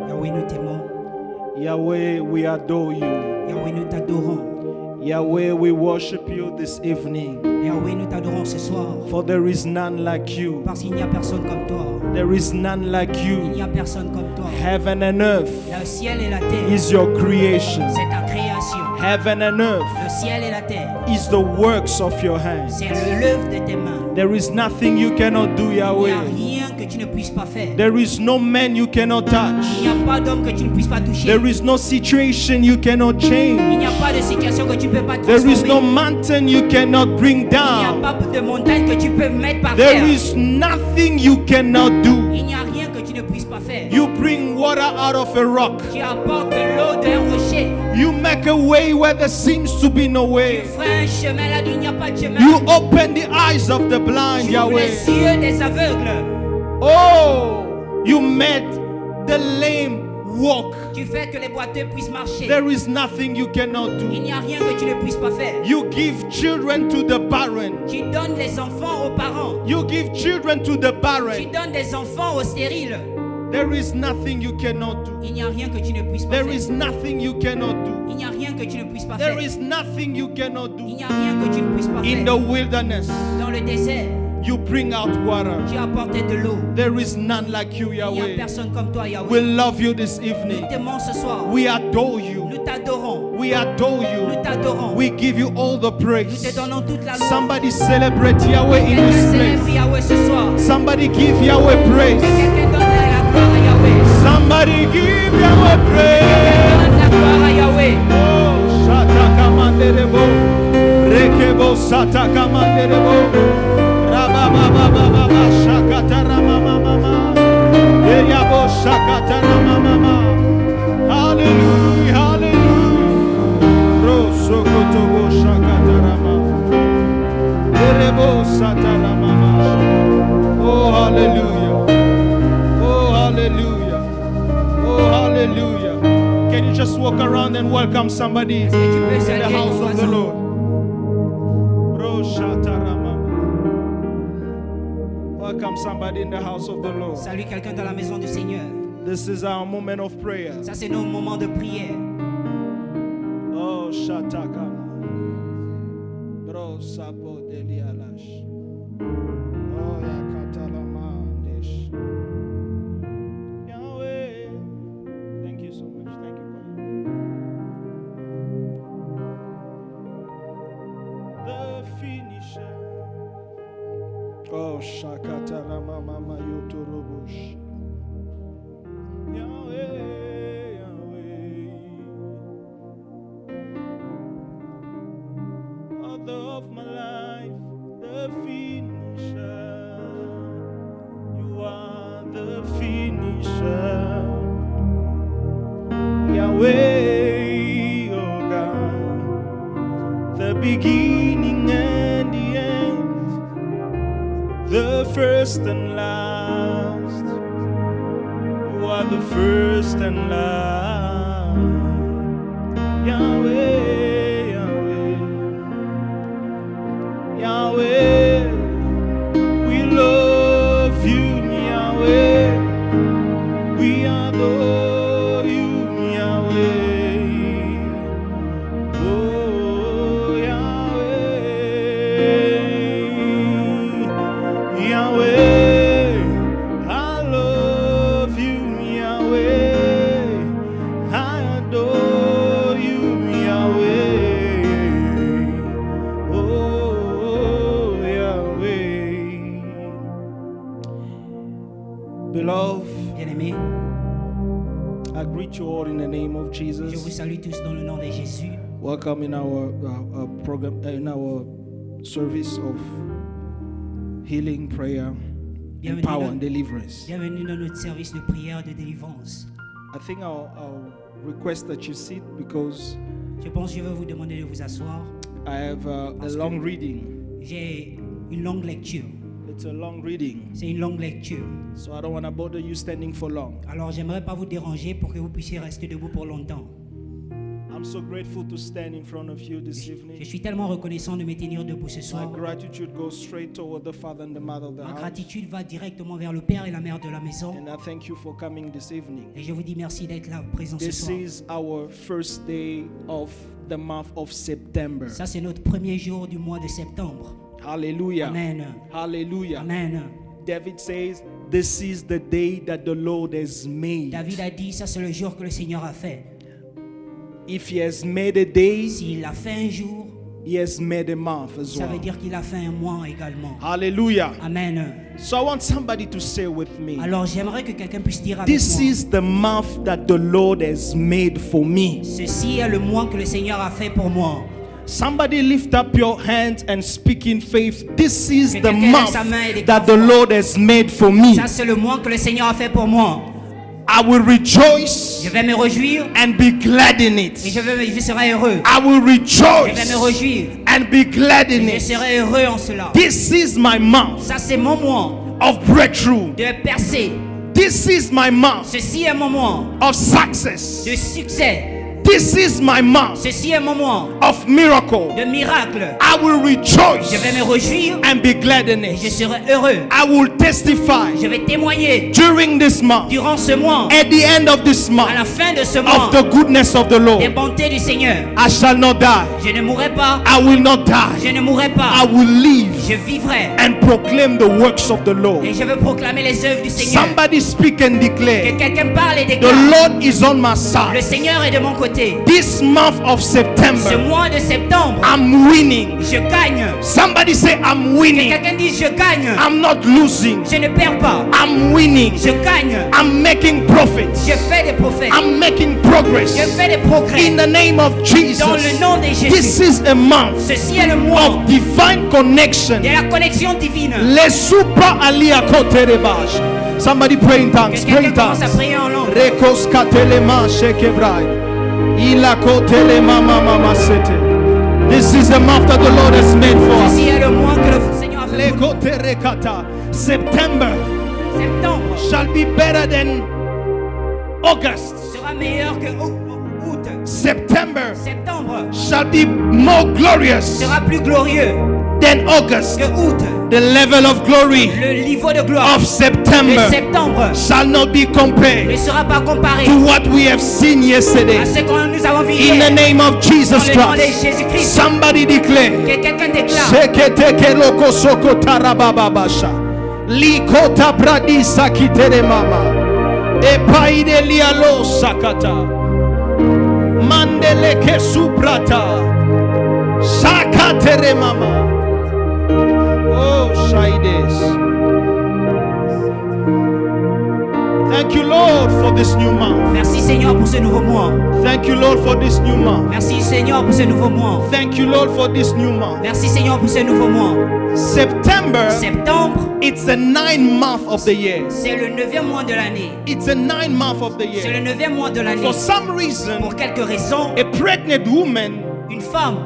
Yahweh, nous t'aimons. Yahweh, we adore you. Yahweh, nous t'adorons. Yahweh, we worship you this evening. Yahweh, nous t'adorons ce soir. For there is none like you. Parce qu'il n'y a personne comme toi. There is none like Il you. n'y a personne comme toi. Heaven and earth Le ciel et la terre. is your creation. C'est ta création. Heaven and earth Le ciel et la terre. is the works of your hands. C'est l'œuvre de tes mains. There is nothing you cannot do, Il n'y a Yahweh. rien que tu ne puisses pas faire. There is no man you cannot Il touch. n'y a pas d'homme que tu ne puisses pas toucher. There is no situation you cannot Il change. n'y a pas de situation que tu ne peux pas There is no transformer. mountain you cannot bring Il n'y a down. pas de montagne que tu peux mettre par There terre. is nothing you cannot do. Il n'y a rien que tu ne puisses pas faire. You bring water out of a rock. Tu apportes de l'eau d'un rocher. You make a way where there seems to be no Tu way. feras un chemin là où il n'y a pas de chemin. You open the eyes of the blind, Tu ouvres Yahweh. les yeux des aveugles. Oh, you made the lame walk. Tu fais que les boiteux puissent marcher. There is nothing you cannot Il do. n'y a rien que tu ne puisses pas faire. You give children to the barren. Tu donnes les enfants aux parents. You give children to the Tu barren. donnes des enfants aux stériles. There is nothing you cannot do. Il n'y a rien que tu ne puisses pas There faire. is nothing you cannot do. Il n'y a rien que tu ne puisses pas There faire. is nothing you cannot Il do. n'y a rien que tu ne puisses pas In faire. the wilderness, Dans le désert, you bring out water. tu as apporté de l'eau. There is none like you, Il n'y a Yahweh. personne comme toi, We Yahweh. love you this Nous evening. t'aimons ce soir. We adore you. Nous t'adorons. We adore Nous you. t'adorons. We give you all the Nous te praise. donnons toute la louange. Somebody celebrate Yahweh in Quelqu'un this célèbre place. Yahweh ce soir. Somebody give Yahweh Que praise. quelqu'un donne la gloire à Yahweh. Somebody give Yahweh praise. Donne la gloire à Yahweh. Oh, Shataka Manderebo. Rekebo Sataka Manderebo. Rabababababa Shakatara Mama. Eyabo Shakatara Mama. Hallelujah, hallelujah. Rosokotobo Shakatara Mama. Erebo Satara Mama. Oh, hallelujah. Oh, hallelujah. Oh, hallelujah. Can you just walk around and welcome somebody in Est-ce que tu peux the saluer ton house of the voisin? Lord? Welcome somebody in the house of the Lord. Salue quelqu'un dans la maison du Seigneur. This is our moment of prayer. Ça, c'est nos moments de prière. Oh, Shataka. Bro, Sabo Delialash. Oh, Yakatalamandish. Yahweh. Thank you so much. Thank you. The finisher. Oh, Shakatara Mama Yoturubush. Yahweh, Yahweh. Author of my life, the finisher. You are the finisher. Yahweh, oh God. The beginning and the end. The first and last. You are the first and last. Yahweh, Yahweh. Yahweh, we love you, Yahweh. name of Je vous Jesus. salue tous dans le nom de Jésus. Welcome in our program, in our service of healing, prayer, and power and deliverance. Bienvenue dans notre service de prière de délivrance. I think I'll request that you sit because Je pense que je vais vous demander de vous asseoir. I have a long reading. J'ai une longue lecture. It's a long reading, C'est une longue lecture. so I don't want to bother you standing for long. Alors, j'aimerais pas vous déranger pour que vous puissiez rester debout pour longtemps. I'm so grateful to stand in front of you this Je evening. suis tellement reconnaissant de me tenir debout ce My soir. gratitude goes straight toward the father and the mother of the Ma house. gratitude va directement vers le père et la mère de la maison. And I thank you for coming this evening. Et je vous dis merci d'être là, présent ce This soir. is our first day of the month of September. Ça, c'est notre premier jour du mois de septembre. Hallelujah. Amen. Hallelujah. Amen. David says, "This is the day that the Lord has made." David a dit, ça c'est le jour que le Seigneur a fait. If he has made a day, S'il a fait un jour, he has made a month as ça veut well. dire qu'il a fait un mois également. Hallelujah. Amen. So I want somebody to say with me, Alors j'aimerais que quelqu'un puisse dire avec this moi, is the month that the Lord has made for me. ceci est le mois que le Seigneur a fait pour moi. Somebody lift up your hands and speak in faith. This is Que the quelqu'un lève month sa main et déclare that the fort. Lord has made for me. Ça c'est le mois que le Seigneur a fait pour moi. I will rejoice Je vais me réjouir and be glad in et it. je serai heureux. I will Je vais me rejoice réjouir and be glad in et je it. serai heureux en cela. This is my month Ça c'est mon mois of breakthrough. de percée. This is my month Ceci est mon mois of success. de succès. This is my month Ceci est mon mois of miracle. de miracle. I will rejoice Je vais me réjouir and be glad in et je it. serai heureux. I will testify Je vais témoigner during this month, durant ce mois, at the end of this à la month, fin de ce mois, of the goodness of the des Lord. bontés du Seigneur. I shall not die. Je ne mourrai pas, I will not je die. ne mourrai I pas, will live je vivrai and proclaim the works of the Lord. et je veux proclamer les œuvres du Seigneur. Somebody speak and Que declare, quelqu'un parle et the déclare, Lord is on my le side. Seigneur est de mon côté. This month of Ce September, mois de septembre, I'm winning. je gagne. Somebody say, I'm Que winning. quelqu'un dise je gagne. I'm not losing. Je ne perds pas. I'm winning. Je gagne. I'm making profits. Je fais des prophètes. I'm making progress. Je fais des progrès. In the name of Jesus. Dans le nom de Jésus. This is a month Ceci est le mois of divine connection. de la connexion divine. Le supra alia koterebash. Somebody pray in Que tongues. Pray quelqu'un in commence à tongues. prier en langue. Rekos katelema shekebrai. Ila kotelema mama sete. This is the month that the Lord has made for us. Ceci est le mois que le Seigneur a fait pour nous. Lekoterekata. September Septembre shall be better than August. sera meilleur que août. September Septembre shall be more glorious sera plus glorieux than August. que août. The level of glory Le niveau de gloire of de September septembre shall not be ne compared sera pas comparé to what we have seen yesterday. à ce que nous avons vu In the hier. name of Dans Jesus le nom de Christ, Jésus-Christ, somebody declare. que quelqu'un déclare Sheketeke loko soko tarabababasha. Likota pradisa kitere mama. Epaide lialo sakata. Mandeleke suprata. Shakatere mama. Oh, Shaides. Thank you, Lord, for this new month. merci Seigneur pour ce nouveau mois. Thank you, Lord, for this new month. Merci Seigneur pour ce nouveau mois. Thank you, Lord, for this new month. Merci Seigneur pour ce nouveau mois. September, Septembre, it's the 9th month of the year. c'est le 9e mois de l'année. It's the 9th month of the C'est le year. 9e mois de l'année. For some reason, Pour quelques raisons, a pregnant woman, une femme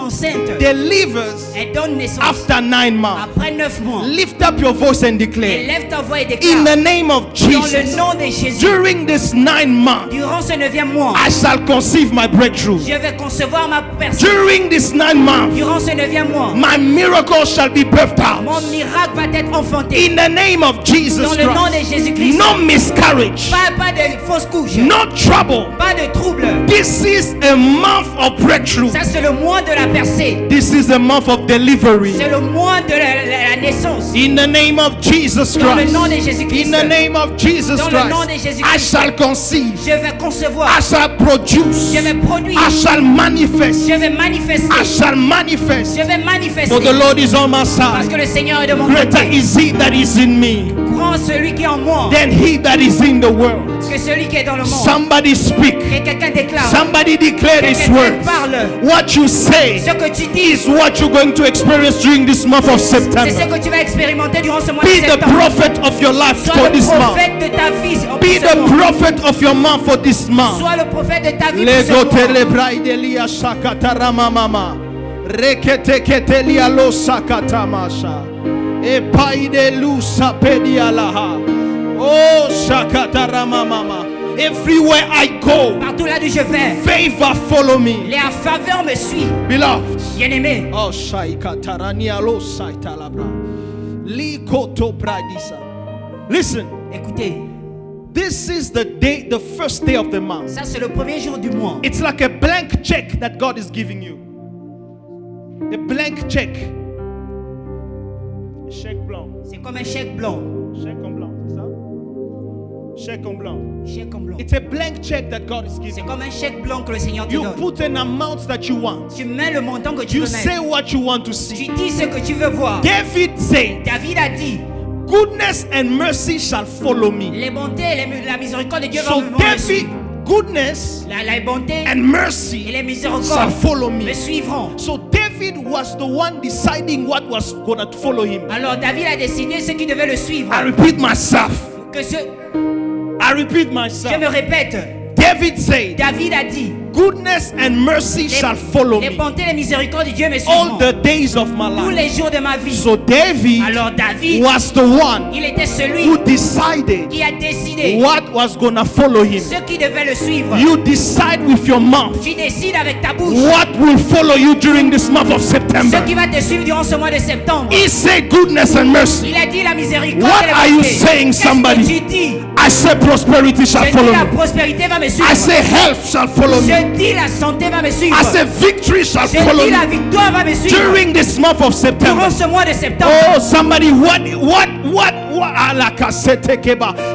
enceinte, delivers elle donne naissance after 9 months. après 9 mois. Lift up your voice and declare, Élève ta voix et in déclare the name of dans le Jesus, nom de Jésus, during this 9 months, durant ce 9e mois, I shall conceive my breakthrough. je vais concevoir ma personne. During this 9 months, Durant ce 9e mois, my miracle shall be birthed mon out. miracle va être enfanté. In the name of Jesus Dans le nom de Christ, Jésus-Christ. no miscarriage, Pas de fausse couche, no trouble. pas de trouble. This is a month of breakthrough. breakthrough. Ça, c'est le mois de la percée. This is the month of delivery. C'est le mois de la naissance. In the name of Jesus Dans le Christ. nom de Jésus-Christ. In the name of Jesus Dans le nom de Christ. Jésus-Christ. I shall conceive. Je vais concevoir. I shall produce. Je vais produire. I shall manifest. Je vais manifester. I shall manifest. Je vais manifester. For the Lord is on my Parce que side. le Seigneur est de mon Greater côté. is he that is in me Grand celui qui est en moi than he that is in the world. que celui qui est dans le monde. Somebody speak. Et quelqu'un déclare. Somebody declare Que his quelqu'un words. parle. What you say Ce que tu dis, is what you're going to experience during this month of c'est ce September. que tu vas expérimenter durant ce mois de Be the septembre. prophet of your life Sois for le this month. prophète de ta vie. Be the prophet of your month for this month. Sois le prophète de ta vie pour Lego ce mois. telebraidelia shakatarama mama. Rekete ketelia lo sakatamasha. Epaide lusa pedialaha. Oh shakatarama mama. Everywhere I go, Partout là où je vais, favor follow me. la faveur me suit. Beloved. Bien-aimé, Oh shaikatarania lo saitalabra. Likoto pradisa. Listen, écoutez, this is the day, the first day of the month. ça c'est le premier jour du mois. It's like a blank check that God is giving you. A blank check. Chèque blanc. C'est comme un chèque blanc. Chèque en blanc, c'est ça? Chèque en blanc. Chèque en blanc. It's a blank check that God is C'est giving you. comme un chèque blanc que le Seigneur te You donne. put an amount that you want. Tu mets le montant que tu You veux say mettre. what you want to Tu see. dis ce que tu veux voir. David said, David a dit, goodness and mercy shall follow me. les bontés et la miséricorde de Dieu So vont me David, suivre. goodness La bonté and et mercy les shall miséricordes follow me me. suivront. So David was the one deciding what was going to follow him. Alors David a décidé ce qui devait le suivre. I repeat myself. Que ce, I repeat je myself. me répète, David said, David a dit, goodness and mercy shall follow les me bontés et les miséricordes de Dieu me all suivront the days of my tous life. les jours de ma vie. So David Alors David, was the one il était celui who decided qui a décidé what was going to follow him. ce qui devait le suivre. You decide with your mouth Tu décides avec ta bouche what will follow you during this month of ce September. qui va te suivre durant ce mois de septembre. He said goodness and mercy. Il a dit la miséricorde What et la are you bonté. saying, Qu'est-ce somebody? que tu dis? I say prosperity shall Je dis follow la me. prospérité va me suivre. I say health shall follow me. Je dis la santé va me suivre. I say victory shall Je follow dis la me victoire va me suivre. during this month of September. Durant ce mois de septembre. Oh, somebody,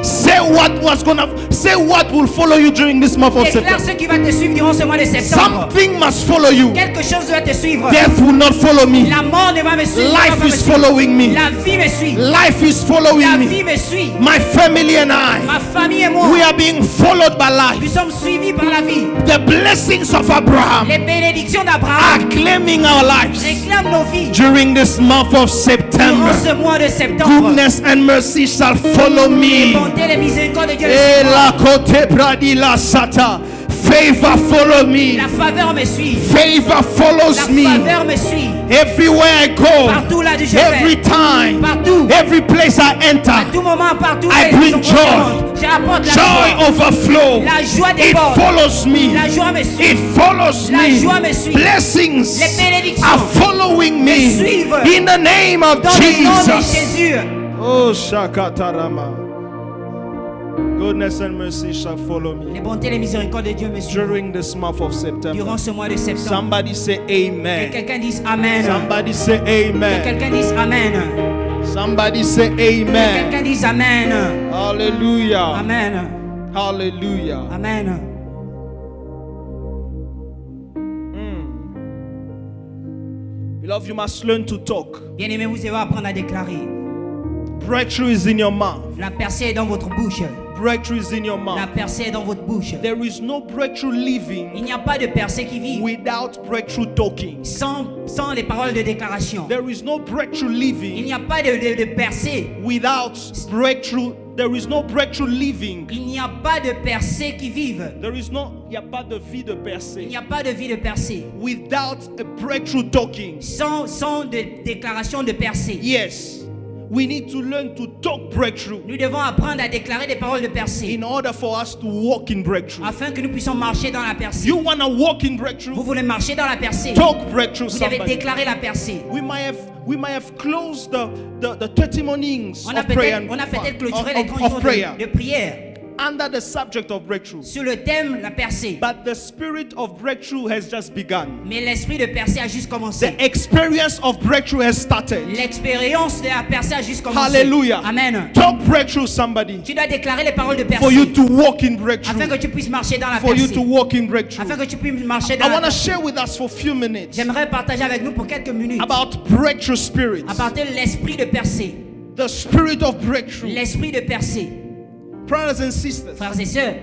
say what was gonna say what will follow you during this month of Déclare September. ce qui va te suivre durant ce mois de septembre. Something must follow you. Quelque chose doit te suivre. Death will not follow me. La mort ne va me suivre. Life va me is suivre. following me. La vie me suit. Life is La following vie me. me suit. My family and I, Ma famille et moi, we are being followed by nous life. sommes suivis par la vie. The blessings of Abraham Les bénédictions are d'Abraham claiming our lives réclament nos vies. during this month of Durant September. ce mois de septembre, Goodness and mercy shall follow les me. bontés, les miséricordes de Dieu me Eh, la suivront. kote pradila sata. Favor follow me. La faveur me suit. Favor La follows me. faveur me suit. Everywhere I go, Partout là où je every vais. time, Partout. every place I À enter, tout moment, partout. I où bring sont joy. présentes, j'apporte la joy joie. overflow. La joie It déborde. follows me. La joie me suit. It follows La me. joie me suit. Blessings Les bénédictions are following me. suivent. In the name of Dans le nom de Jesus. Jésus. Oh, Shakatarama. Goodness and mercy shall follow me Les bontés et les miséricordes de Dieu me suivent. during this month of September. Durant ce mois de septembre. Somebody say Que amen. quelqu'un dise Amen. Somebody say Que amen. quelqu'un dise Amen. Somebody say Que amen. quelqu'un dise Amen. Hallelujah. Amen. Hallelujah. Amen. Beloved, you must learn to talk. Bien-aimé, vous devez apprendre à déclarer. Breakthrough is in your mouth. La percée est dans votre bouche. Breakthrough is in your La mouth. percée est dans votre bouche. There is no breakthrough Il living n'y a pas de percée qui vit without breakthrough talking. sans les paroles de déclaration. There is no breakthrough Il living n'y a pas de percée. without breakthrough. There is no breakthrough living. Il n'y a pas de percée qui vive. There is no, il n'y a pas de vie de Il percée. n'y a pas de vie de percée. Without a breakthrough talking. Sans de déclaration de percée. Yes. We need to learn to talk breakthrough Nous devons apprendre à déclarer des paroles de percée in order for us to walk in breakthrough. afin que nous puissions marcher dans la percée. You want to walk in Vous breakthrough? voulez marcher dans la percée. Talk breakthrough, Vous devez somebody. déclarer la percée. We might have closed the 30 mornings On a of prayer peut-être and clôturé les 30 of jours prayer. de prière. under the subject of breakthrough. sur le thème la percée. But the spirit of breakthrough has just begun. Mais l'esprit de percée a juste commencé. The experience of breakthrough has started. L'expérience de la percée a juste commencé. Hallelujah. Amen. Talk breakthrough, somebody. Tu dois déclarer les paroles de percée. For you to walk in Afin breakthrough. que tu puisses marcher dans la For you to percée. walk in breakthrough. Afin que tu puisses marcher dans I la want to percée. share with us for a few minutes J'aimerais partager avec nous pour quelques minutes about breakthrough spirits. à partir de l'esprit de percée. The spirit of breakthrough. L'esprit de percée. Brothers and sisters, Frères et sœurs,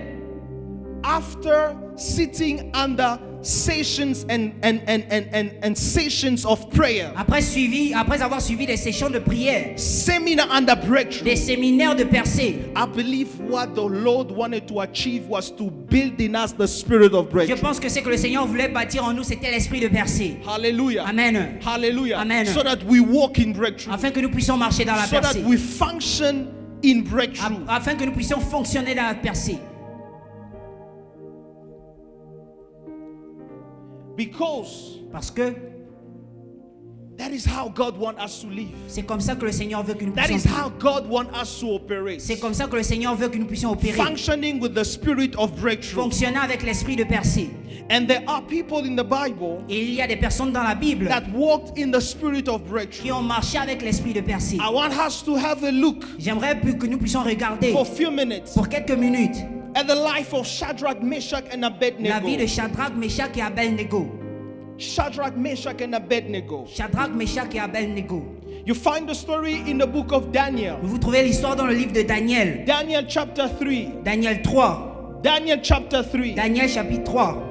after sitting under sessions and sessions of prayer, après avoir suivi des sessions de prière, seminar under breakthrough, des séminaires de percée, I believe what the Lord wanted to achieve was to build in us the spirit of je breakthrough. pense que ce que le Seigneur voulait bâtir en nous, c'était l'esprit de percée. Hallelujah. Amen. Hallelujah. Amen. So that we walk in breakthrough. Afin que nous puissions marcher dans la So that percée. we function in breakthrough. Afin que nous puissions fonctionner dans la percée. Parce que that is how God wants us to live. c'est comme ça que le Seigneur veut que nous That puissions is vivre. how God wants us to operate. C'est comme ça que le Seigneur veut que nous puissions opérer. Functioning with the spirit of breakthrough. Fonctionner avec l'esprit de percée. And there are people in the Bible Et il y a des personnes dans la Bible that walked in the spirit of breakthrough. qui ont marché avec l'esprit de percée. I want us to have a look J'aimerais que nous puissions regarder for a few minutes pour quelques minutes at the life of Shadrach, Meshach, and la vie de Abednego. Shadrach, Meshach et Abednego. Shadrach, Meshach, and Abednego. Shadrach, Meshach et Abednego. You find the story in the book of Daniel. Vous trouvez l'histoire dans le livre de Daniel. Daniel chapter 3. Daniel 3. Daniel chapter 3. Daniel chapitre 3.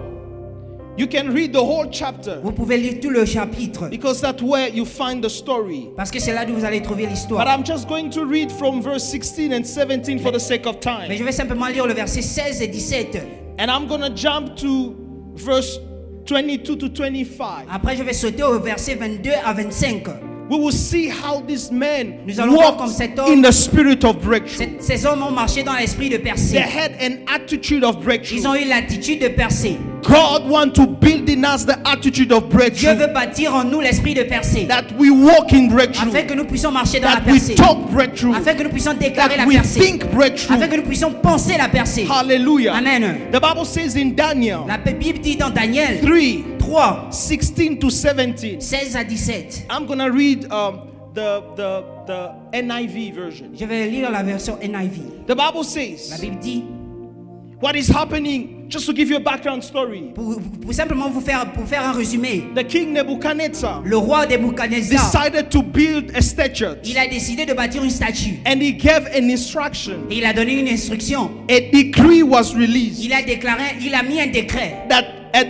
You can read the whole chapter Vous pouvez lire tout le chapitre. because that's where you find the story. Parce que c'est là où vous allez trouver But l'histoire. I'm just going to read from verse 16 and 17 for the sake of Mais time. je vais simplement lire le verset 16 et 17. And I'm going to jump to verse 22 to 25. Après, je vais sauter au verset 22 à 25. We will see how these men Nous allons voir comme walked cet homme- in the spirit of breakthrough. Ces hommes ont marché dans l'esprit de They percée. had an attitude of Ils breakthrough. ont eu l'attitude de percée. God wants to build in us the attitude of Dieu breakthrough. veut bâtir en nous l'esprit de percée. That we walk in breakthrough. Afin que nous puissions marcher dans la That we percée. talk breakthrough. Afin que nous puissions déclarer la That we percée. think breakthrough. Afin que nous puissions penser la percée. Hallelujah. Amen. The Bible says in Daniel La Bible dit dans Daniel 3, 3, 16 to 17. 16 à 17. I'm going to read the NIV version. Je vais lire la version NIV. The Bible La says Bible dit, what is happening, just to give you a background story. pour simplement pour faire un résumé, The king Nebuchadnezzar le roi Nebuchadnezzar, decided to build a statue, il a décidé de bâtir une statue. and he gave an instruction. Et il a donné une instruction. A decree was released Il a mis un décret that at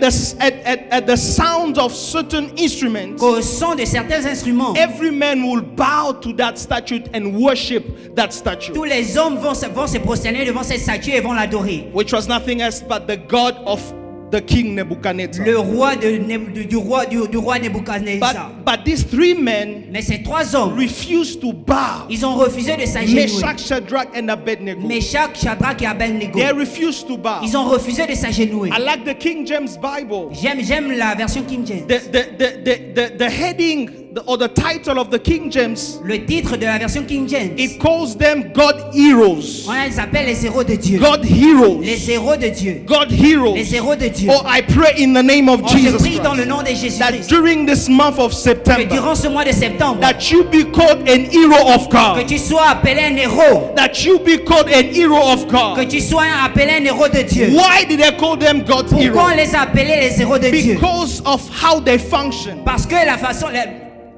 the sound of certain instruments, qu'au son de certains instruments, every man will bow to that statue and worship that statue, tous les hommes vont se prosterner devant cette statue et vont l'adorer. which was nothing else but the God of the king Nebuchadnezzar. Le roi du roi Nebuchadnezzar. But these three men Mais ces trois hommes, refused to bow. ils ont refusé de s'agenouiller. Meshach, Shadrach, and Abednego. Meshach, Shadrach et Abednego. They refused to bow. Ils ont refusé de s'agenouiller. I like the King James Bible. J'aime la version King James. The heading or the title of the King James, Le titre de la version King James, it calls them God heroes. on les appelle les héros de Dieu. God heroes. Les héros de Dieu. God heroes. Les héros de Dieu. Oh, I pray in the name of On se Jesus prie dans le Christ nom de that Jésus-Christ during this month of que September, durant ce mois de septembre, that you be called an hero of que God. tu sois appelé un héros. That you be called an hero of Que God. tu sois appelé un héros de Dieu. Why did I call them God's Pourquoi on heroes? les a appelés les héros de Dieu? Because of how they function. Parce que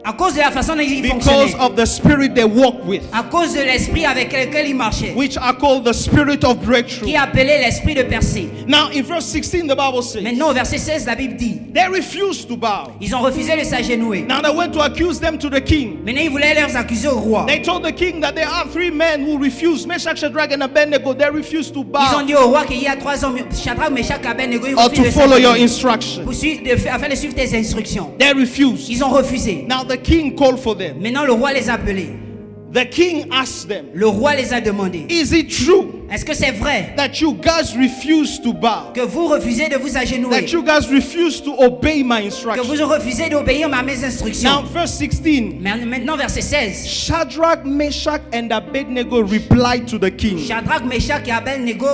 à cause de la façon dont ils Because fonctionnaient, of the spirit they walk with, à cause de l'esprit avec lequel ils marchaient, which are called the spirit of breakthrough. qui est appelé l'esprit de percée. Now in verse 16 the Bible says, Maintenant au verset 16, la Bible dit, they refused to bow. ils ont refusé de s'agenouiller. Now they went to accuse them to the king. Maintenant ils voulaient les accuser au roi. They told the king that there are three men who refused, Meshach, Shadrach, and Abednego. They refused to Ils ont bow dit au roi qu'il y a trois hommes, Shadrach, Meshach et Abednego, ils or to refusent de follow your s'agenouiller. instruction. Afin de suivre tes instructions. They refused. Ils ont refusé. Now the king called for them. Maintenant le roi les a appelés. The king asked them, Le roi les a demandé, is it true est-ce que c'est vrai that you guys refuse to bow? que vous refusez de vous agenouiller, That you guys refuse to obey my que instructions? vous refusez d'obéir à mes Now, instructions? verse 16. Maintenant, verset 16. Shadrach, Meshach, and Abednego replied to the king. Shadrach, Meshach et Abednego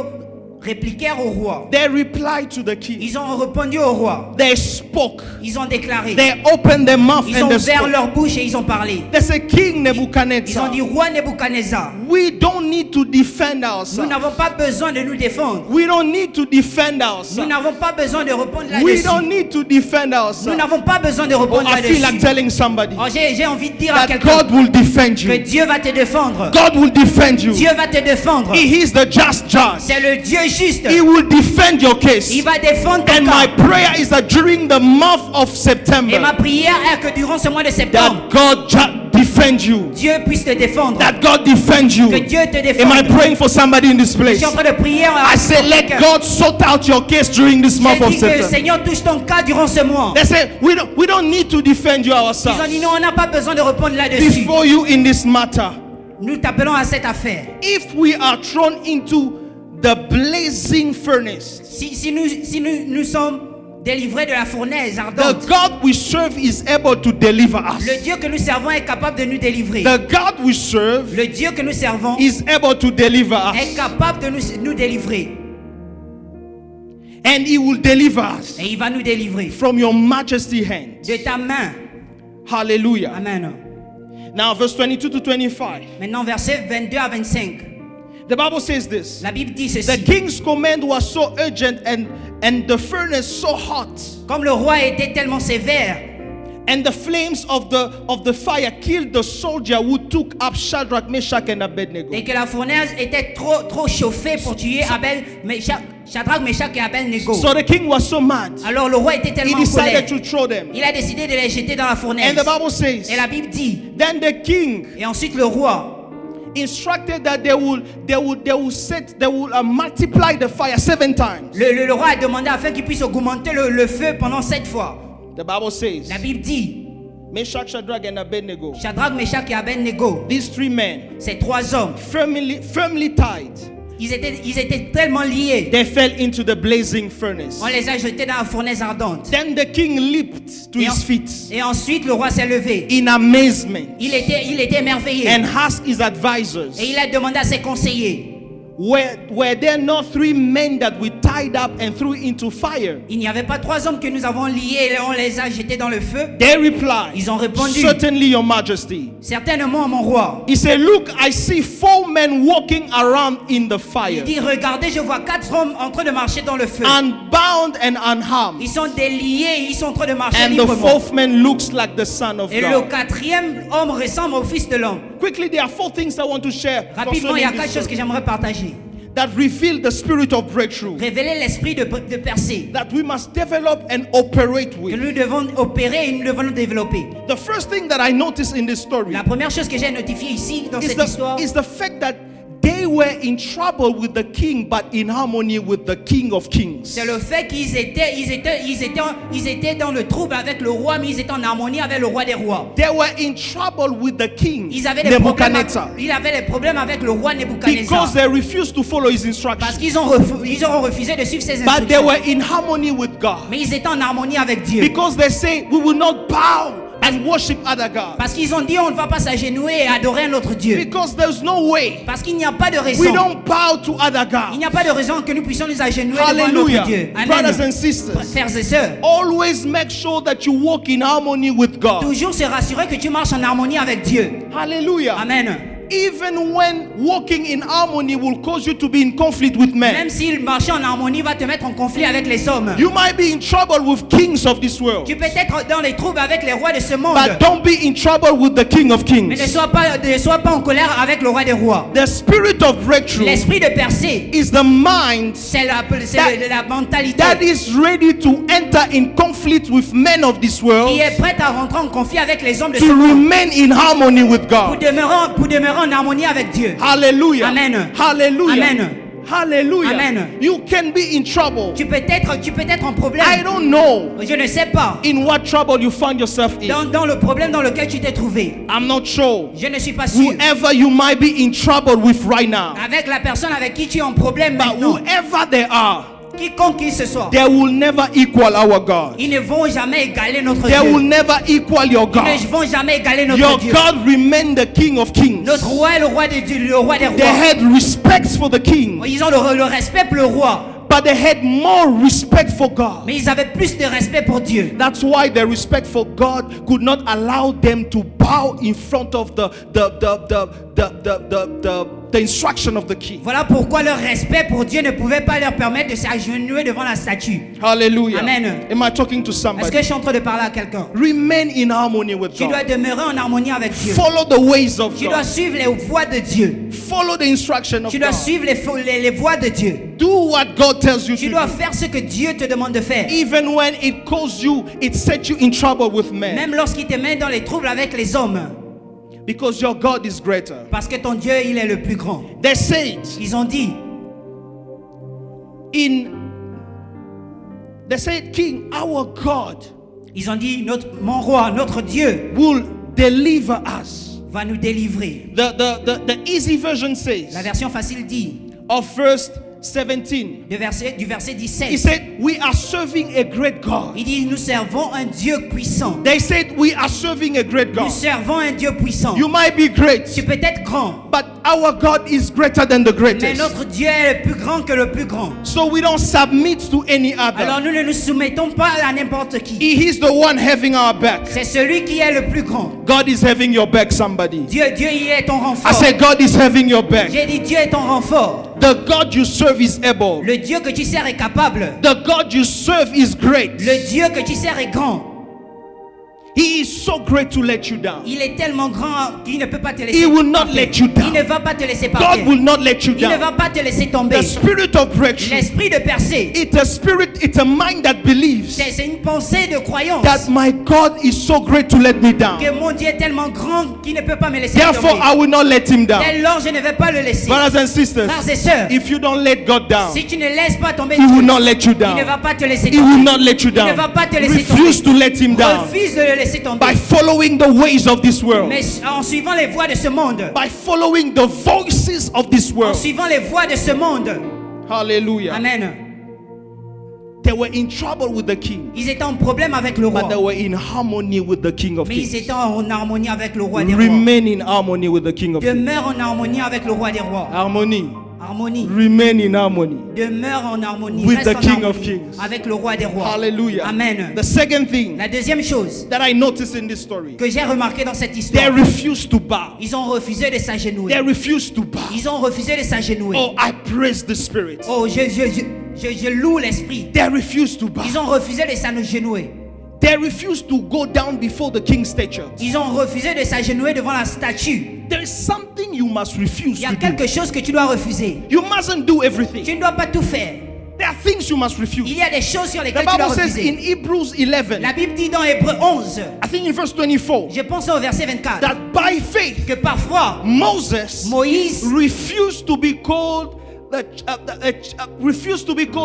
répliquèrent au roi. They replied to the king. Ils ont répondu au roi. They spoke. Ils ont déclaré. They opened their mouth Ils and ont they ouvert spoke. leur bouche et ils ont parlé. They said, King Ils ont Nebuchadnezzar, dit, roi Nebuchadnezzar, we don't need to defend nous ourselves. n'avons pas besoin de nous défendre. We don't need to defend Nous ourselves. n'avons pas besoin de répondre We là-dessus. don't need to defend Nous ourselves. n'avons pas besoin de Oh, répondre I feel like là-dessus. telling somebody Oh, j'ai envie de dire à that quelqu'un God will defend que you. Dieu va te défendre. God will defend you. Dieu va te défendre. He is the just judge. C'est le Dieu juste. He will defend your case. Il va défendre ton And my cas. prayer is that during the month of Et ma September, prière est que durant ce mois de septembre, that God defend you. Dieu puisse te défendre. That God defend you. Que Dieu te Am I défende. praying for somebody in this Je place? suis en train de prier. I say, let God sort out your case during this month J'ai of dit que le September. Seigneur touche ton cas durant ce mois. They say, we don't need to defend you Ils ont ourselves dit non, on n'a pas besoin de répondre là-dessus. before you in this matter. Nous t'appelons à cette affaire. If we are thrown into the blazing furnace, Si nous sommes délivrés de la fournaise the ardente, God we serve is able to deliver us. le Dieu que nous servons est capable de nous délivrer. The God we serve Le Dieu que nous servons is able to deliver est us. capable de nous délivrer. And He will deliver us Et il va nous délivrer from your majesty hand. de ta main. Hallelujah. Amen. Now, verse 22 to 25. Maintenant, versets 22 à 25. The Bible says this. La Bible dit The ceci. king's command was so urgent and the furnace so hot, Comme le roi était tellement sévère, and the flames of the fire killed the soldier who took up Shadrach, Meshach, and Abednego. et que la fournaise était trop chauffée pour tuer Shadrach, Meshach et Abednego. So the king was so mad. Alors le roi était He tellement en colère. decided to throw them. Il a décidé de les jeter dans la And fournaise. the Bible says, Et la Bible dit, then the king et ensuite le roi instructed that they will multiply the fire 7 times. le roi a demandé afin qu'il puisse augmenter le feu pendant 7 fois. The Bible says, La Bible dit, Meshach, Shadrach, and Abednego, Shadrach, Meshach et Abednego, these 3 men, ces 3 hommes, firmly tied, ils étaient tellement liés. they fell into the blazing furnace. On les a jetés dans la fournaise ardente. Then the king leaped to his feet Et ensuite le roi s'est levé. in amazement Il était émerveillé. and asked his advisors, Et il a demandé à ses conseillers, were there not 3 men that we tied up and threw into fire? il n'y avait pas 3 hommes que nous avons liés et on les a jetés dans le feu? They replied, Ils ont répondu, certainly, your majesty. certainement mon roi. He said, look, I see 4 men walking around in the Il fire, dit, regardez, je vois 4 hommes en train de marcher dans le feu. unbound and unharmed. Ils sont déliés, ils sont en train de marcher And the librement. 4th man looks like the Son of Et le God. 4e homme ressemble au Fils de l'homme. Quickly, there are 4 things I want to share Rapidement, il y a concerning 4 this choses que j'aimerais partager. that reveal the spirit of breakthrough Révéler l'esprit de percée that we must develop and operate que with. nous devons opérer et nous devons nous développer. The first thing that I noticed in this story La première chose que j'ai notifiée ici dans cette histoire, is the fact that they were in trouble with the king, but in harmony with the King of Kings. c'est le fait qu'ils étaient dans le trouble avec le roi, mais ils étaient en harmonie avec le roi des rois. They were in trouble with the king, Ils avaient des Nebuchadnezzar, problèmes avec le roi Nebuchadnezzar because they refused to follow his parce instructions. qu'ils ont refusé de suivre ses But they instructions. were in harmony with God, Mais ils étaient en harmonie avec Dieu. because they say, we will not bow and worship other gods, Parce qu'ils ont dit on ne va pas s'agenouiller et adorer un autre Dieu. because there's no way Parce qu'il n'y a pas de raison. we don't bow to other Il gods. n'y a pas de raison que nous puissions nous agenouiller devant un Hallelujah. autre Dieu. Brothers and Amen. sisters, Frères et sœurs, always make sure that you walk in harmony with God. toujours se rassurer que tu marches en harmonie avec Dieu. Hallelujah. Amen. Even when walking in harmony will cause you to be in conflict with men. Même si marcher en harmonie va te mettre en conflit avec les hommes. You might be in trouble with kings of this world, Tu peux être dans les troubles avec les rois de ce monde. but don't be in trouble with the King of Mais ne Kings. sois pas en colère avec le roi des rois. The spirit of breakthrough L'esprit de percée, is the mind c'est la mentalité that is ready to enter in conflict with men of this world qui est prête à rentrer en conflit avec les hommes de to ce monde remain in harmony with pour God. demeurer en harmonie avec Dieu. Hallelujah. Amen. Hallelujah. Amen. Hallelujah. Amen. You can be in trouble. Tu peux être en problème. I don't know Je ne sais pas. in what trouble you find yourself in. Dans le problème dans lequel tu t'es trouvé. I'm not sure. Je ne suis pas sûr. Whoever you might be in trouble with right now. Avec la personne avec qui tu es en problème But maintenant. whoever they are, Quiconque qu'il ce soit. they will never equal our God. Ils ne vont jamais égaler notre They will Dieu. never equal your Ils ne God. vont jamais égaler notre Your Dieu. God remain the King of Kings. Notre roi est le roi des dieux, le roi des They rois. had respect for the king, Ils ont le respect pour le roi. but they had more respect for God. Mais ils avaient plus de respect pour Dieu. That's why their respect for God could not allow them to bow in front of the instruction of the king. Voilà pourquoi leur respect pour Dieu ne pouvait pas leur permettre de s'agenouiller devant la statue. Hallelujah. Amen. Am I talking to Est-ce somebody? que je suis en train de parler à quelqu'un? Remain in harmony with Tu dois God. demeurer en harmonie avec Dieu. Follow the ways of Tu dois God. suivre les voies de Dieu. Follow the instruction of Tu dois God. suivre les voies de Dieu. Do what God tells you Tu to dois do. faire ce que Dieu te demande de faire. Even when it causes you, it sets you in trouble with men. Même lorsqu'il te met dans les troubles avec les hommes. Because your God is greater. Parce que ton Dieu, il est le plus grand. They said Ils ont dit, King, our God mon roi, notre Dieu will deliver us. va nous délivrer. The easy version La says version facile dit, of verse 17. du verset He 17, said, we are serving a great God. il dit, nous servons un Dieu puissant. They said, we are serving a great Nous God. servons un Dieu puissant. You might be great, Tu peux être grand, but our God is greater than the mais greatest. notre Dieu est le plus grand que le plus grand. So we don't submit to any Alors other. nous ne nous soumettons pas à n'importe qui. He is the one having our back. C'est celui qui est le plus grand. God is having your back, somebody. Dieu, il est ton I renfort. said, God is having your back. J'ai dit, Dieu est ton renfort. The God you serve is able. Le Dieu que tu sers est capable. The God you serve is great. Le Dieu que tu sers est grand. He is so great to let you down. Il est tellement grand qu'il ne peut pas te laisser He will not partir. let you down. Il ne va pas te laisser God partir. will not let you Il ne down. va pas te laisser tomber. The spirit of breakthrough. L'esprit de percée, It's a spirit, it's a mind that believes c'est une pensée de croyance. that my God is so great to let me down. Que mon Dieu est tellement grand qu'il ne peut pas me laisser Therefore, tomber. I will not let him down. Dès lors, je ne vais pas le laisser. Brothers and sisters, Frères et sœurs, if you don't let God down, si tu ne laisses pas tomber He will Dieu, not let you il ne down. va pas te laisser He will tomber. not let you Il ne down. va pas te laisser Refuse to tomber. let him down Refuse de le laisser tomber. by following the ways of this world, Mais en suivant les voies de ce monde, by following the voices of this en world. suivant les voies de ce monde. Hallelujah. Amen. They were in trouble with the king, Ils étaient en problème avec le roi. but they were in harmony with the King of Mais ils Kings. étaient en harmonie avec le roi des rois. Remain in harmony with the King of Kings. Demeure en harmonie avec le roi des rois. Harmony. Harmonie. Remain in harmony. Demeure en harmonie. With Reste the en King of harmonie Kings. avec le roi des rois. Hallelujah. Amen. The second thing La deuxième chose that I noticed in this story, que j'ai remarqué dans cette they histoire, refused to bow. ils ont refusé de They s'agenouiller. refused to bow. Ils ont refusé de s'agenouiller. Oh, I praise the Spirit. Oh, je loue l'esprit. They refused to bow. Ils ont refusé de s'agenouiller. They refused to go down before the king's statue. Ils ont refusé de s'agenouiller devant la statue. There is something you must refuse Il y a to do. quelque chose que tu dois refuser. You mustn't do everything. Tu ne dois pas tout faire. There are things you must refuse. Il y a des choses sur The lesquelles tu dois Bible says refuser. in Hebrews 11, La Bible dit dans Hébreux 11, I think in verse 24, je pense au verset 24, that by faith que parfois Moses Moïse refused to be called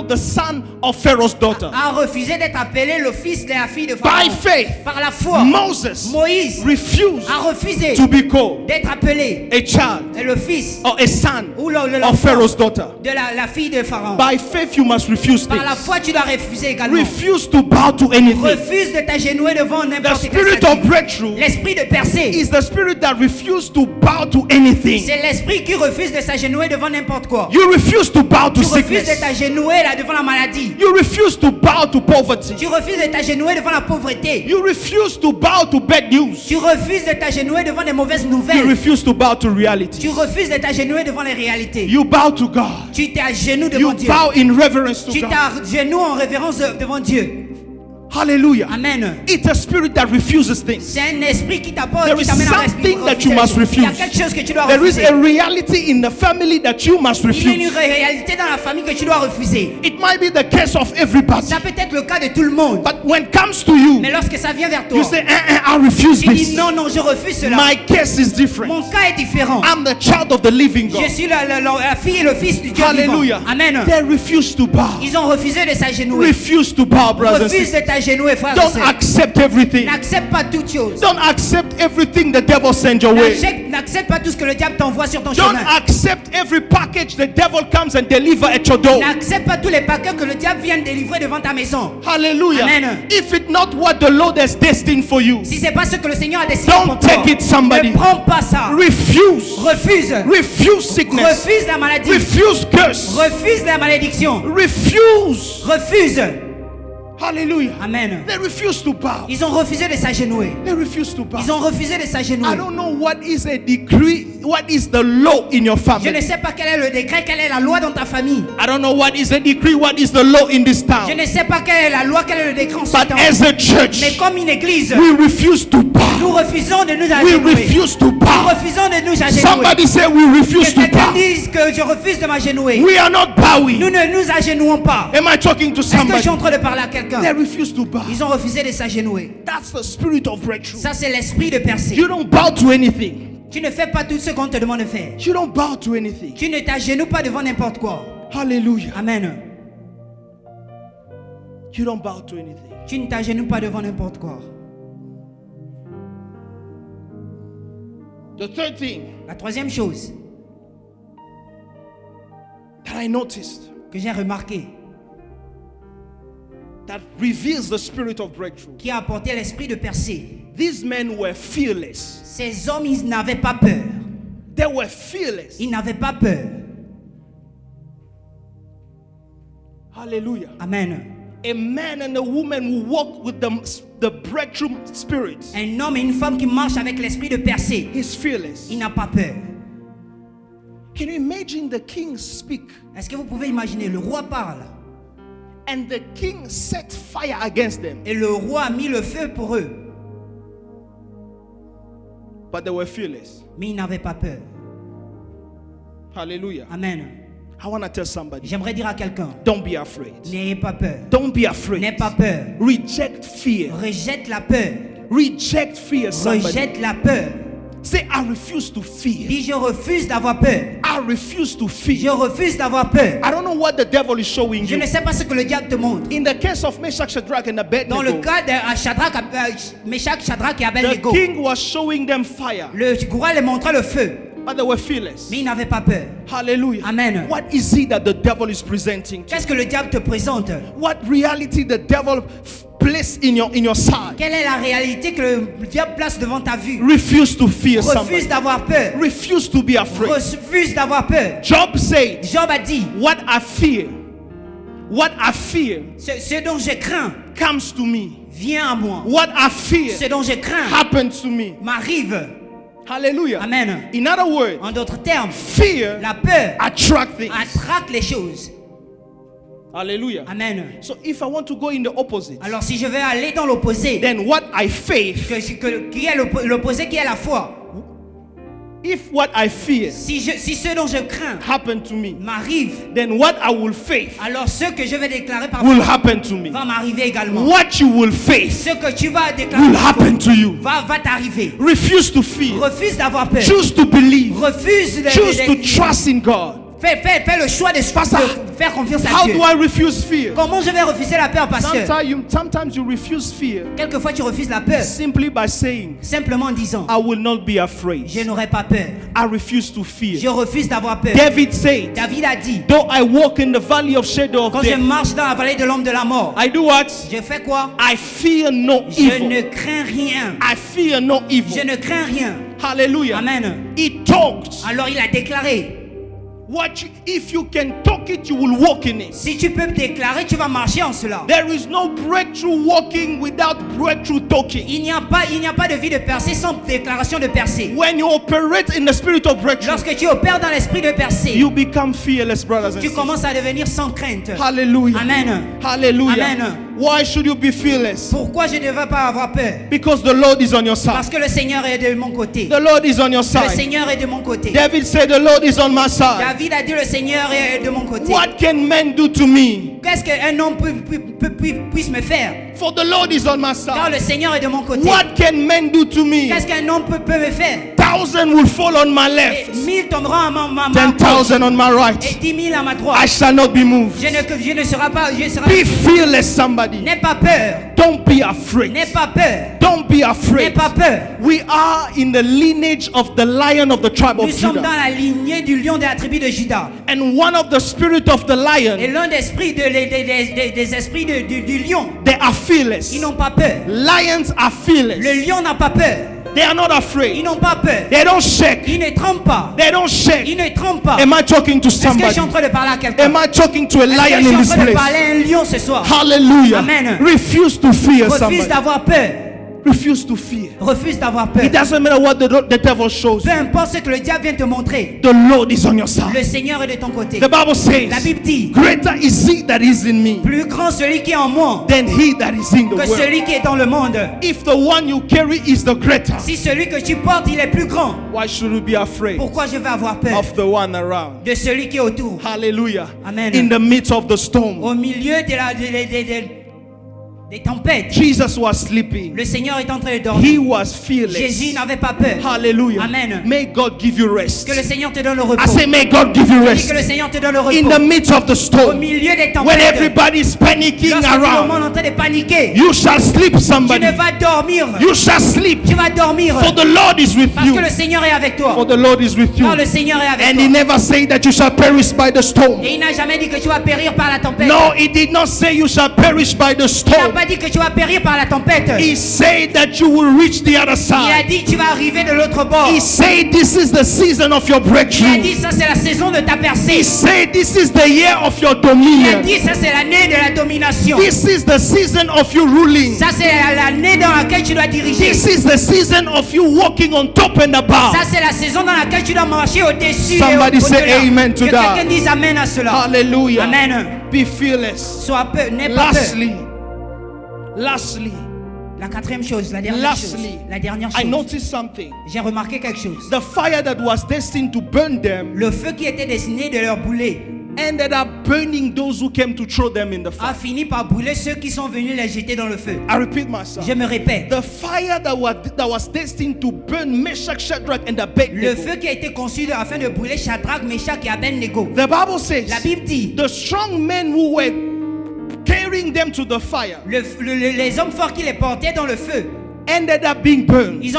the son of Pharaoh's daughter. a refusé d'être appelé le fils de la fille de By Pharaon. faith, Par la foi, Moses Moïse refused a refusé to be called d'être appelé a child le fils or a son ou of l'enfant Pharaoh's daughter. de la fille de Pharaon. By faith, you must refuse Par la things. foi, tu dois refuser également. Refuse to bow to anything. Refuse de t'agenouiller devant The n'importe quelle spirit statue. of breakthrough L'esprit de percée, is the spirit that refuses to bow to anything. c'est l'esprit qui refuse de s'agenouiller devant n'importe quoi. You refuse to bow to Tu refuses de sickness. t'agenouiller là devant la maladie. You refuse to bow to poverty. Tu refuses de t'agenouiller devant la pauvreté. You refuse to bow to bad news. Tu refuses de t'agenouiller devant les mauvaises You nouvelles. refuse to bow to reality. Tu refuses de t'agenouiller devant les réalités. You bow to God. Tu t'es à genoux devant You Dieu. bow in reverence to Tu t'es God. à genoux en révérence devant Dieu. Hallelujah. Amen. It's a spirit that refuses things. C'est un esprit qui t'apporte, There qui is t'amène à something that refuser you les must choses. Il y a refuse. quelque chose que tu dois There is refuser. a reality in the family that you must Il y a une refuse. réalité dans la famille que tu dois refuser. It might be the case of everybody. Ça peut être le cas de tout le monde. But when it comes to you, Mais lorsque ça vient vers toi, you say, I refuse tu dis this. non, non, je refuse cela. My case is different. Mon cas est différent. I'm the child of the living God. Je suis la fille et le fils du Dieu Hallelujah. vivant. Amen. They refuse to bow. Ils ont refusé de s'agenouiller. Refuse to bow, brothers and Refuse sisters. de t'agenouiller, frère et Don't sœur. accept everything. N'accepte pas toutes choses. Don't accept everything the devil sends your way. N'accepte pas tout ce que le diable t'envoie sur ton Don't chemin. accept every package the devil comes and deliver at your door. N'accepte pas tous les paquets que le diable vient délivrer devant ta maison. Hallelujah. Amen. If it's not what the Lord has destined for you, Si c'est pas ce que le Seigneur a décidé don't pour toi, take it, somebody. ne prends pas ça. Refuse. Refuse. Refuse sickness. Refuse la maladie. Refuse curse. Refuse la malédiction. Refuse. Refuse. Hallelujah. Amen. They refuse to bow. Ils ont refusé de s'agenouiller. They refuse to bow. Ils ont refusé de I s'agenouiller. don't know what is a decree, what is the law in your Je ne family. sais pas quel est le décret, quelle est la loi dans ta famille. I don't know what is a decree, what is the law in this Je town. ne sais pas quelle est la loi, quel est le décret en ce But temps. as a church, Mais comme une église, we refuse to nous bow. refusons de nous We agenouiller. refuse to Nous bow. refusons de nous agenouiller. Somebody say we refuse Que to quelqu'un bow. dise que je refuse de m'agenouiller. We are not Nous bowing. ne nous agenouillons pas. Am I talking to Est-ce que je somebody? suis en train de parler à quelqu'un? They refuse to bow. Ils ont refusé de s'agenouiller. That's the spirit of breakthrough. Ça, c'est l'esprit de percée. You don't bow to anything. Tu ne fais pas tout ce qu'on te demande de faire. You don't bow to anything. Tu ne t'agenouilles pas devant n'importe quoi. Hallelujah. Amen. You don't bow to anything. Tu ne t'agenouilles pas devant n'importe quoi. The third thing La troisième chose that I noticed que j'ai remarqué, that reveals the spirit of breakthrough. qui a apporté l'esprit de percée, These men were fearless. ces hommes, ils n'avaient pas peur. They were fearless. Ils n'avaient pas peur. Hallelujah. Amen. A man and a woman who walk with the breakthrough spirit. Un homme et une femme qui marchent avec l'esprit de percée, He's fearless. il n'a pas peur. Can you imagine the king speak Est-ce que vous pouvez imaginer, le roi parle and the king set fire against them, et le roi a mis le feu pour eux, but they were fearless. mais ils n'avaient pas peur. Hallelujah. Amen. I want to tell somebody, J'aimerais dire à quelqu'un, don't be afraid. n'ayez pas peur. Don't be afraid. N'aie pas peur. Reject fear. Rejette la peur. Reject fear, somebody. Rejette la peur. Say, I refuse to fear. Dis, je refuse d'avoir peur. I refuse to Je fear. refuse d'avoir peur. I don't know what the devil is showing Je you. ne sais pas ce que le diable te montre. In the case of Meshach, Shadrach, and Dans le Abednego, cas de Shadrach, Meshach, Shadrach et the Abednego, king was showing them fire, le roi leur montrait le feu, but they were fearless. mais ils n'avaient pas peur. Hallelujah. Amen. What is it that the devil is presenting to you? Qu'est-ce que le diable te présente? What reality the devil placed in your side? Quelle est la réalité que le diable place devant ta vue? Refuse to fear Refuse somebody. d'avoir peur. Refuse to be afraid. Refuse d'avoir peur. Job said, Job a dit, what I fear ce dont je crains comes to me. vient à moi. What I fear Ce dont je crains happens to me. m'arrive. Hallelujah. Amen. In other words, En d'autres termes, fear la peur attracts things. attraque les choses. Hallelujah. Amen. So if I want to go in the opposite, Alors si je vais aller dans l'opposé, then what I faith, qui est l'opposé qui est la foi. if what I fear Si ce dont je crains happen to me, m'arrive, then what I will faith alors ce que je vais déclarer par will foi happen to me. va m'arriver également. What you will face Ce que tu vas déclarer will par foi happen to you. va t'arriver. Refuse to fear. Refuse d'avoir peur. Choose to believe. Refuse Choose to trust in God. Fais le choix de faire confiance à How Dieu. do I refuse fear? Comment je vais refuser la peur, pasteur? Sometimes you refuse fear Quelquefois tu refuses la peur simply by saying, simplement en disant, I will not be afraid. je n'aurai pas peur. I refuse to Je fear. refuse d'avoir peur. David said, David a dit, though I walk in the valley of shadow of quand je death, marche dans la vallée de l'homme de la mort, I do what? je fais quoi? I fear no Je evil. ne crains rien. I fear no Je evil. ne crains rien. Hallelujah. Amen. He talked. Alors il a déclaré, If you can talk it, you will walk in it. si tu peux déclarer, tu vas marcher en cela. There is no breakthrough walking without breakthrough talking. Il n'y a pas de vie de percée sans déclaration de percée. When you operate in the spirit of breakthrough, Lorsque tu opères dans l'esprit de percée, you become fearless, brothers and tu sisters. commences à devenir sans crainte. Hallelujah. Amen. Hallelujah. Amen. Why should you be fearless? Pourquoi je ne devrais pas avoir peur? Because the Lord is on your Parce side. que le Seigneur est de mon côté. The Lord is on your Le side. Seigneur est de mon côté. David said, the Lord is on my side. David a dit le Seigneur est de mon côté. What can men do to me? Qu'est-ce qu'un homme puisse me faire? For the Lord is on my Car side. le Seigneur est de mon côté. What can men do to me? Qu'est-ce qu'un homme peut me faire? 1,000 will fall on my Et left, 1000 tomberont à ma gauche 10,000 on my et right. 10 000 à ma I droite. shall not be moved. Je ne serai pas. Be fearless, somebody. N'aie pas peur. Don't be afraid. N'aie pas peur. Don't be N'aie afraid. pas peur. We are in the lineage of the lion of the tribe Nous of sommes dans Judah. la lignée du lion de la tribu de Juda. And one of the spirit of the Et lion, l'un des esprits des esprits du lion, they are fearless. ils n'ont pas peur. Lions are fearless. Le lion n'a pas peur. They are not Ils afraid. n'ont pas peur. They don't shake. Ils ne tremblent pas. They don't shake. Ils ne tremblent pas. Am I talking to Est-ce que je somebody? suis en train de parler à quelqu'un? Am I talking to a Est-ce que lion je suis in en this train de place? parler à un lion ce soir? Hallelujah. Amen. Refuse to fear Refuse somebody. d'avoir peur. Refuse to fear. Refuse d'avoir peur. It doesn't matter what the devil shows Peu you. importe ce que le diable vient te montrer. The Lord is on your side. Le Seigneur est de ton côté. The Bible La says, Bible dit, greater is he that is in me plus grand celui qui est en moi than he that is in the que world. celui qui est dans le monde. If the one you carry is the greater, Si celui que tu portes, il est plus grand, why should you be afraid pourquoi je vais avoir peur of the one around? de celui qui est autour? Hallelujah. Amen. In the midst of the storm, Au milieu des tempêtes, Jesus was sleeping. le Seigneur est en train de He dormir. was fearless. Jésus n'avait pas peur. Hallelujah. Amen. May God give you rest. Que le Seigneur te donne le repos. I say, may God give you Je dis rest. que le Seigneur te donne le In repos. the midst of the Au storm, milieu des when tempêtes, everybody is panicking lorsque tout le monde around, est en train de paniquer, you shall sleep, tu somebody. ne vas dormir. You shall sleep. Tu vas dormir. For the Lord is with Parce you. que le Seigneur est avec toi. For the Lord is with you. Car le Seigneur est avec And he toi. never said that you shall perish by the storm. Et il n'a jamais dit que tu vas périr par la tempête. No, he did not say you shall perish by the Il n'a storm. pas dit que tu vas périr par la tempête. He said that you will reach the other Il a side. dit que tu vas arriver de l'autre bord. He said this is the season of your Il a breakthrough. dit ça c'est la saison de ta He percée. said this is the year of your Il a dominion. dit ça c'est l'année de la domination. This is the season of you ruling. Ça c'est l'année dans laquelle tu dois diriger. This is the season of you walking on top and above. Ça c'est la saison dans laquelle tu dois marcher au-dessus. Somebody et say au-delà. amen to Que that. quelqu'un dise amen à cela. Hallelujah. Amen. Be fearless. Sois peu, n'aie pas peur. Lastly, La quatrième chose, la dernière chose. Lastly, La dernière I chose. noticed something. J'ai remarqué quelque chose. The fire that was destined to burn them Le feu qui était destiné de leur brûler ended up burning those who came to throw them in the a fire. fini par brûler ceux qui sont venus les jeter dans le feu. I repeat myself. Je me répète. The fire that was destined to burn Meshach, Shadrach, and Le Abednego. feu qui a été conçu afin de brûler Shadrach, Meshach et Abednego. The Bible says La Bible dit, the strong men who were carrying them to the fire les hommes forts qui les portaient dans le feu, ended up being burned. ils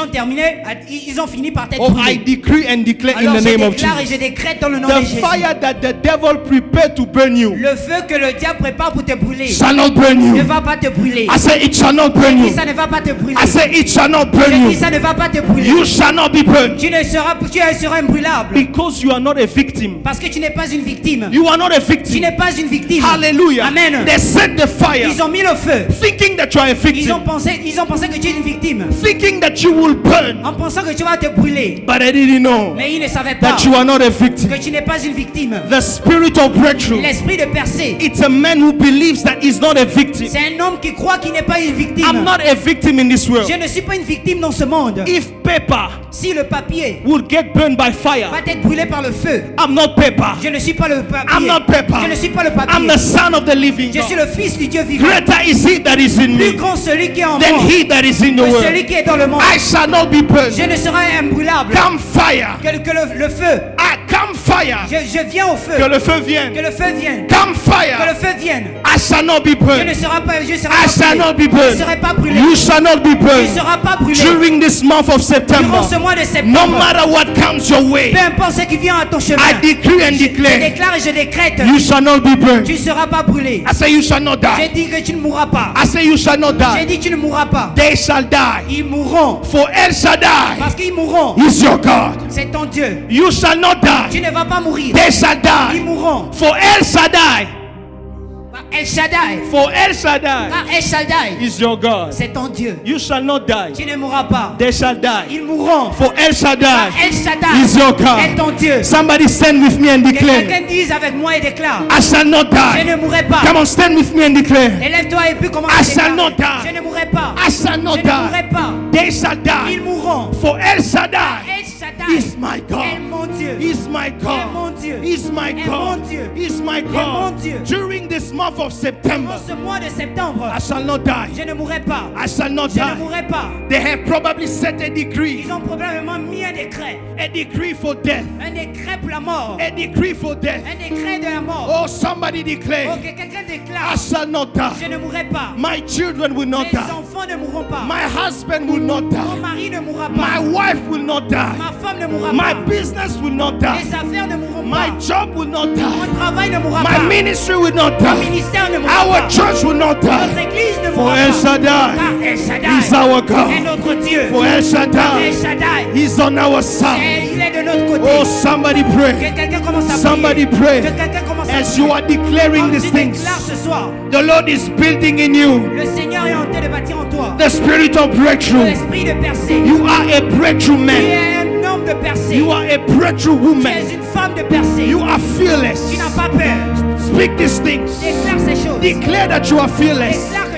ont fini par être Oh, I brûlés. decree and declare in Alors the je name of déclare et Jesus. je décrète dans le nom de The Jésus. fire that the devil prepared to burn you Le feu que le diable prépare pour te brûler shall not burn ne you. va pas te brûler. I say it shall not Je burn dis you. ça ne va pas te brûler. I say it shall not burn Je dis you. ça ne va pas te brûler. You shall not be burned Tu seras imbrûlable. because you are not a victim. Parce que tu n'es pas une victime. You are not a Tu victim. n'es pas une victime. Hallelujah. Amen. They set the fire Ils ont mis le feu. thinking that you are a Ils ont victim, pensé que tu es une victime. thinking that you will burn, En pensant que tu vas te brûler. but I didn't know Mais ils ne savaient pas that you are not a victim. que tu n'es pas une victime. The spirit of breakthrough, L'esprit de percée, it's a man who believes that he's not a victim. c'est un homme qui croit qu'il n'est pas une victime. I'm not a victim in this world. Je ne suis pas une victime dans ce monde. If paper Si le papier would get burned by fire, va être brûlé par le feu, I'm not paper. je ne suis pas le papier. I'm not paper. Je ne suis pas le I'm papier. the son of the living Je suis God. le fils du Dieu vivant. Greater is he that is in Plus me grand celui qui est en than moi he that is in the que celui world. qui est dans le monde. I shall not be Je burned. ne serai imbrûlable. Come fire. Que le feu, Come fire. je viens au feu. Que le feu vienne. Que le feu vienne. Come Que le fire. feu vienne. I shall not be Je ne burned. serai pas, je serai I pas shall not be brûlé. Je ne burned. serai pas brûlé. You shall not be Tu ne burned seras pas brûlé. during this month of September. Durant ce mois de No septembre, matter what comes your way, peu importe ce qui vient à ton chemin, I decree and je declare déclare et je décrète, you shall not be burned. tu ne seras pas brûlé. I say you shall not J'ai die. dit que tu ne mourras pas. I say you shall not J'ai die. dit tu ne mourras pas. They shall die. Ils mourront. For El Shaddai Parce qu'ils mourront. is your God. C'est ton Dieu. You shall not Tu die. ne vas pas mourir. They shall Ils die. mourront. For El Shaddai El Shaddai. For El Shaddai Car El Shaddai, is your God. c'est ton Dieu. You shall not die. Tu ne mourras pas. They shall die. Ils mourront. For El Car Shaddai El Shaddai is your est God. ton Dieu. Somebody stand with me and Que declare, quelqu'un dise avec moi et déclare. I shall not Je die. ne mourrai pas. Come on, stand with me and declare, Élève-toi et puis commence I à shall not déclarer. die. Je ne mourrai pas. I shall Je not ne mourrai die. pas. They shall Ils die. mourront. For El Shaddai El Shaddai is my est God. mon Dieu. Is my Est God. mon Dieu. Is my Est God. mon Dieu. Is my mon God. Dieu. During this month of September, Dans ce mois de septembre, I shall not die. je ne mourrai pas. I shall not Je ne die. mourrai pas. They have probably set a decree. Ils ont probablement mis un décret. A decree for death. Un décret pour la mort. A decree for death. Un décret de la mort. Oh, somebody declare, Ok, quelqu'un I déclare. shall not Je die. ne mourrai pas. My children will not Mes die. enfants ne mourront pas. My husband will not Mon die. mari ne mourra My pas. wife will not die. Ma femme ne mourra My pas. business will not die. Mes affaires ne mourront My pas. job will not Mon die. travail ne mourra My pas. ministry will not Mon die. ministère ne mourra Our pas. church will not Notre die. église ne For mourra El pas. Shaddai Car El is Shaddai our est God. notre Dieu. For El El Shaddai Shaddai, is on our side. il est de notre côté. Oh, somebody Que pray. quelqu'un commence à Somebody prier. pray. Que quelqu'un commence à As prier. you are declaring Comme these tu things, déclares ce soir, the Lord is building in you le Seigneur est en train de bâtir en toi the spirit of breakthrough. l'esprit de percée. You are a breakthrough Tu man. es un homme de percée. You are a breakthrough Tu woman. es une femme de percée. You are fearless. Tu n'as pas peur. Speak these things. Déclare ces choses. Declare that you are fearless. Déclare